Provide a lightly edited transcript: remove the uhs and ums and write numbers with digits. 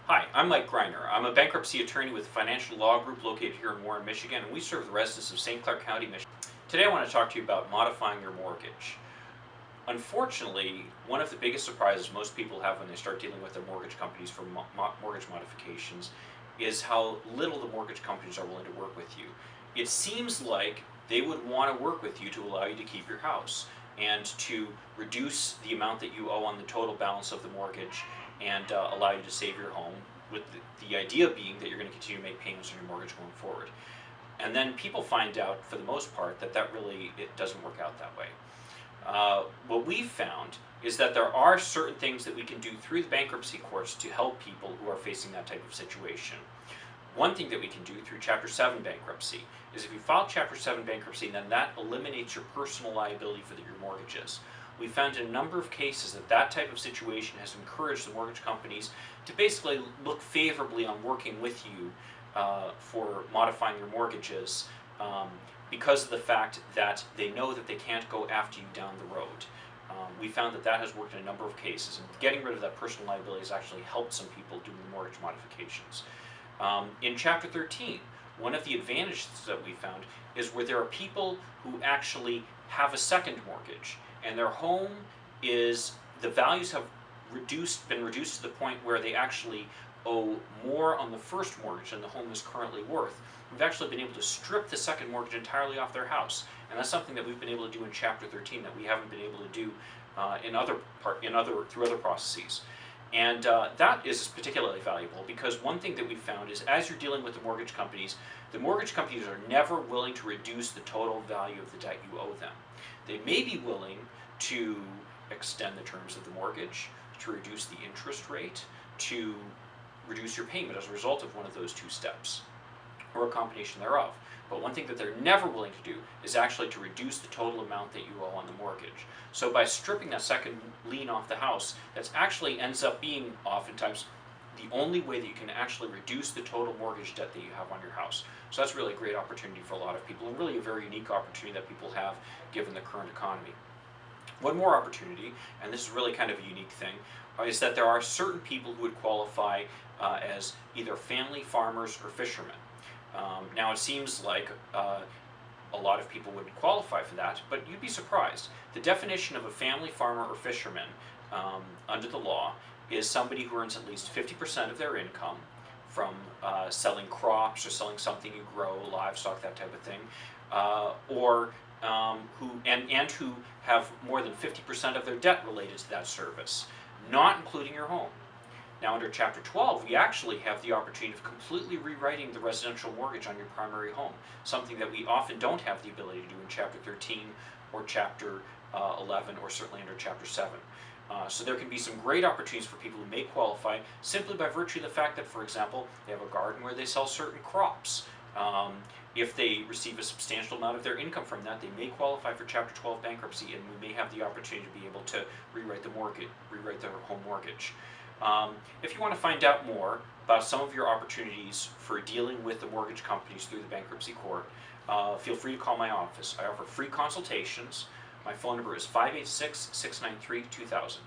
Hi, I'm Mike Greiner. I'm a bankruptcy attorney with the Financial Law Group located here in Warren, Michigan, and we serve the residents of St. Clair County, Michigan. Today I want to talk to you about modifying your mortgage. Unfortunately, one of the biggest surprises most people have when they start dealing with their mortgage companies for mortgage modifications is how little the mortgage companies are willing to work with you. It seems like they would want to work with you to allow you to keep your house and to reduce the amount that you owe on the total balance of the mortgage and allow you to save your home, with the idea being that you're going to continue to make payments on your mortgage going forward. And then people find out, for the most part, that really it doesn't work out that way. What we've found is that there are certain things that we can do through the bankruptcy courts to help people who are facing that type of situation. One thing that we can do through Chapter 7 bankruptcy is if you file Chapter 7 bankruptcy, then that eliminates your personal liability for your mortgages. We found in a number of cases that type of situation has encouraged the mortgage companies to basically look favorably on working with you for modifying your mortgages because of the fact that they know that they can't go after you down the road. We found that has worked in a number of cases, and getting rid of that personal liability has actually helped some people doing the mortgage modifications. In Chapter 13, one of the advantages that we found is where there are people who actually have a second mortgage, and their home the values have been reduced to the point where they actually owe more on the first mortgage than the home is currently worth. We've actually been able to strip the second mortgage entirely off their house, and that's something that we've been able to do in Chapter 13 that we haven't been able to do through other processes. And that is particularly valuable because one thing that we found is as you're dealing with the mortgage companies are never willing to reduce the total value of the debt you owe them. They may be willing to extend the terms of the mortgage, to reduce the interest rate, to reduce your payment as a result of one of those two steps, or a combination thereof. But one thing that they're never willing to do is actually to reduce the total amount that you owe on the mortgage. So by stripping that second lien off the house, that actually ends up being oftentimes the only way that you can actually reduce the total mortgage debt that you have on your house. So that's really a great opportunity for a lot of people, and really a very unique opportunity that people have given the current economy. One more opportunity, and this is really kind of a unique thing, is that there are certain people who would qualify as either family farmers or fishermen. Now it seems like a lot of people would qualify for that, but you'd be surprised. The definition of a family farmer or fisherman under the law is somebody who earns at least 50% of their income from selling crops or selling something you grow, livestock, that type of thing, who have more than 50% of their debt related to that service, not including your home. Now under Chapter 12, we actually have the opportunity of completely rewriting the residential mortgage on your primary home, something that we often don't have the ability to do in Chapter 13 or Chapter 11 or certainly under Chapter 7. So there can be some great opportunities for people who may qualify simply by virtue of the fact that, for example, they have a garden where they sell certain crops. If they receive a substantial amount of their income from that, they may qualify for Chapter 12 bankruptcy, and we may have the opportunity to be able to rewrite their home mortgage. If you want to find out more about some of your opportunities for dealing with the mortgage companies through the bankruptcy court, feel free to call my office. I offer free consultations. My phone number is 586-693-2000.